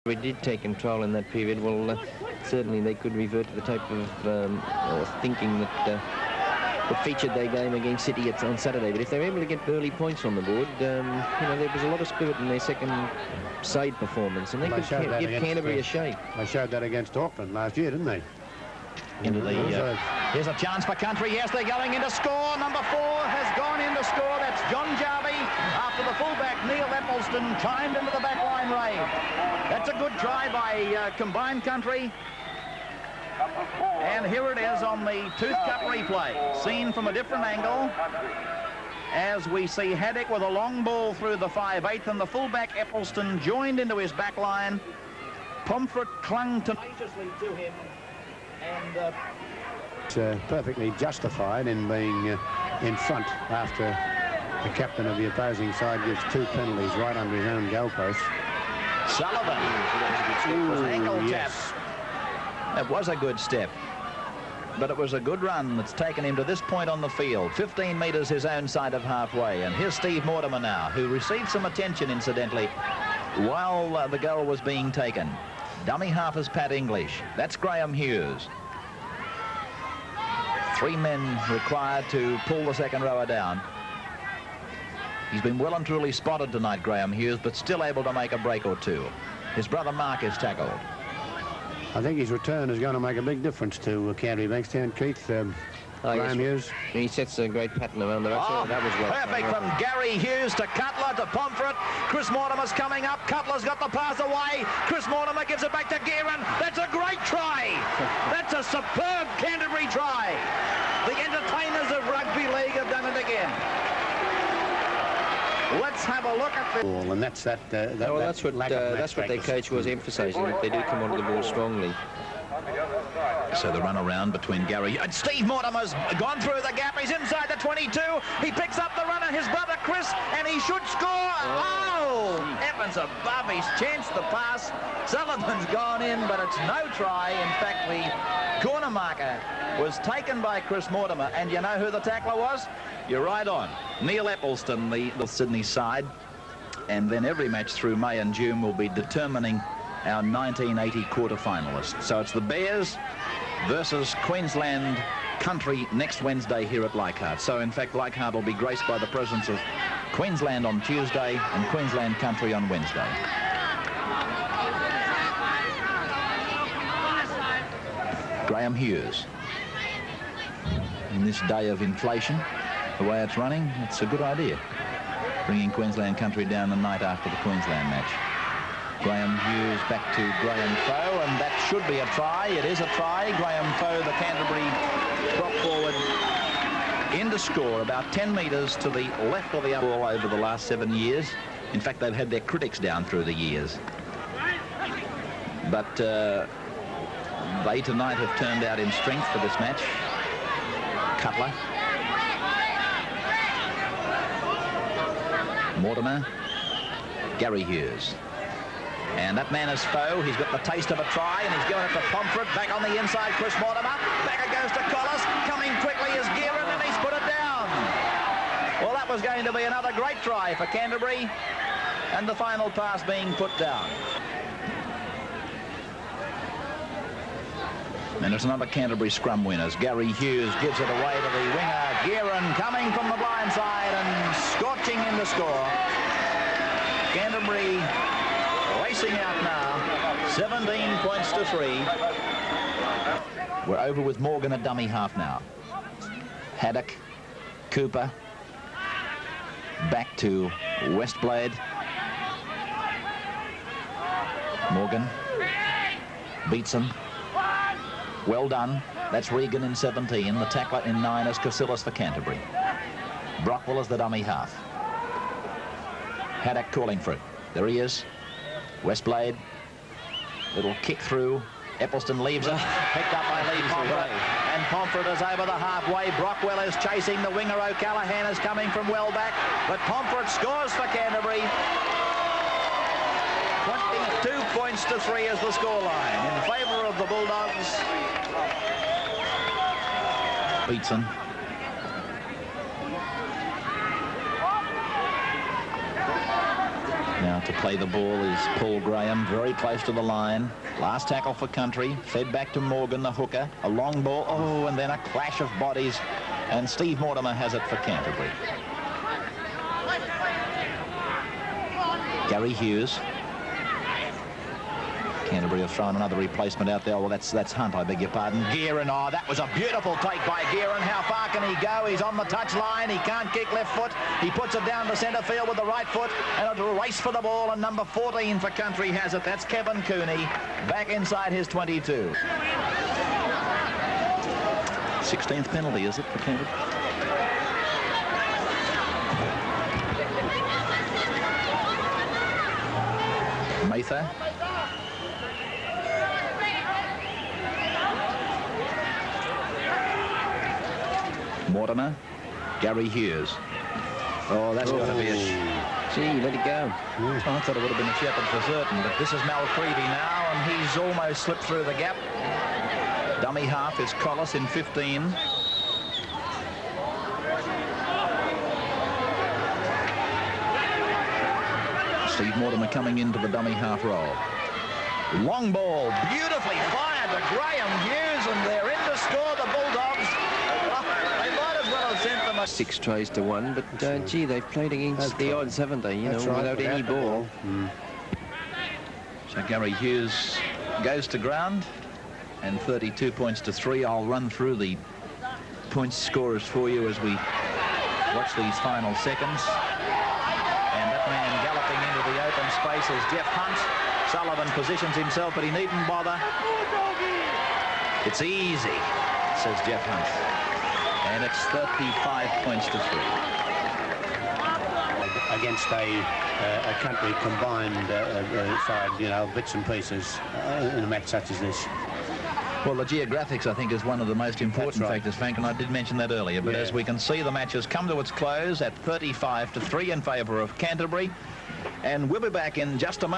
We did take control in that period. Well, certainly they could revert to the type of thinking that featured their game against City on Saturday. But if they're able to get early points on the board, you know, there was a lot of spirit in their second side performance, and they could give Canterbury a shake. They showed that against Auckland last year, didn't they? Into the here's a chance for Country. Yes, they're going into score. Number 4 has gone into score. That's John Jarvie after the fullback Neil Eccleston climbed into the back line raid. That's a good try by Combined Country. And here it is on the Tooth Cup replay, seen from a different angle, as we see Haddock with a long ball through the 5/8, and the fullback Eccleston joined into his back line. Pomfret clung tenaciously to him, and it's perfectly justified in being in front after the captain of the opposing side gives 2 penalties right under his own goalpost. Sullivan was ankle tap. It was a good step, but it was a good run that's taken him to this point on the field. 15 metres his own side of halfway, and here's Steve Mortimer now, who received some attention, incidentally, while the goal was being taken. Dummy half is Pat English. That's Graham Hughes. 3 men required to pull the second rower down. He's been well and truly spotted tonight, Graham Hughes, but still able to make a break or two. His brother Mark is tackled. I think his return is going to make a big difference to Canterbury Bankstown, Keith. Graham Hughes. He sets a great pattern around the right. That was well. Perfect from Gary Hughes to Cutler to Pomfret. Chris Mortimer's coming up. Cutler's got the pass away. Chris Mortimer gives it back to Gearin. That's a great try. That's a superb Canterbury try. The entertainers of rugby league have done it again. Let's have a look at the ball, and that's what their coach was emphasising, that they do come onto the ball strongly. So the run around between Gary and Steve Mortimer's gone through the gap. He's inside the 22. He picks up the runner, his brother Chris, and he should score. Oh! Evans above. He's chanced the pass. Sullivan's gone in, but it's no try. In fact, the corner marker was taken by Chris Mortimer, and you know who the tackler was? You're right on. Neil Eccleston, the Sydney side. And then every match through May and June will be determining our 1980 quarter-finalists. So it's the Bears versus Queensland Country next Wednesday here at Leichhardt. So in fact, Leichhardt will be graced by the presence of Queensland on Tuesday and Queensland Country on Wednesday. Graham Hughes. In this day of inflation, the way it's running, it's a good idea. Bringing Queensland Country down the night after the Queensland match. Graham Hughes back to Graham Foe, and that should be a try. It is a try. Graham Foe, the Canterbury drop forward into score, about 10 metres to the left of the ball over the last 7 years. In fact, they've had their critics down through the years. But they tonight have turned out in strength for this match. Cutler. Mortimer. Gary Hughes. And that man is Foe. He's got the taste of a try, and he's given it to Pomfret. Back on the inside, Chris Mortimer. Back it goes to Collis. Coming quickly is Gearin, and he's put it down. Well, that was going to be another great try for Canterbury, and the final pass being put down. And it's another Canterbury scrum winners. Gary Hughes gives it away to the winger. Gearin coming from the blind side and scorching in the score. Canterbury racing out now, 17 points to 3. We're over with Morgan at dummy half now. Haddock, Cooper, back to Westblade. Morgan, Beatson. Well done. That's Regan in 17. The tackler in 9 is Casillas for Canterbury. Brockwell is the dummy half. Haddock calling for it. There he is. Westblade. Little kick through. Eccleston leaves it. Picked up by Lee Pomfret. And Pomfret is over the halfway. Brockwell is chasing the winger. O'Callaghan is coming from well back. But Pomfret scores for Canterbury. 22 points to 3 is the scoreline in favour of the Bulldogs. Beatson. Now Out to play the ball is Paul Graham, very close to the line. Last tackle for Country, fed back to Morgan, the hooker. A long ball, oh, and then a clash of bodies, and Steve Mortimer has it for Canterbury. Gary Hughes. Canterbury have thrown another replacement out there. Well, that's Hunt, I beg your pardon. Gearin, oh, that was a beautiful take by Gearin. How far can he go? He's on the touch line. He can't kick left foot. He puts it down to centre field with the right foot, and it'll race for the ball, and number 14 for Country has it. That's Kevin Cooney, back inside his 22. 16th penalty, is it, for Canterbury? Mather. Mortimer. Gary Hughes. Oh, that's got to be a... Gee, let it go. I thought it would have been a Shepherd for certain, but this is Malcreevy now, and he's almost slipped through the gap. Dummy half is Collis in 15. Steve Mortimer coming into the dummy half role. Long ball, beautifully fired to Graham Hughes, and they're in to score, the Bulldogs. They might as well have sent them a... 6 tries to 1, but gee, they've played against the odds, haven't they? You know, without any ball. So Gary Hughes goes to ground, and 32 points to 3. I'll run through the points scorers for you as we watch these final seconds. And that man galloping into the open space is Jeff Hunt. Sullivan positions himself, but he needn't bother. It's easy, says Jeff Hunt. And it's 35 points to 3. Against a Country combined side, you know, bits and pieces in a match such as this. Well, the geographics, I think, is one of the most important factors, Frank, and I did mention that earlier. But as we can see, the match has come to its close at 35 to 3 in favour of Canterbury. And we'll be back in just a moment.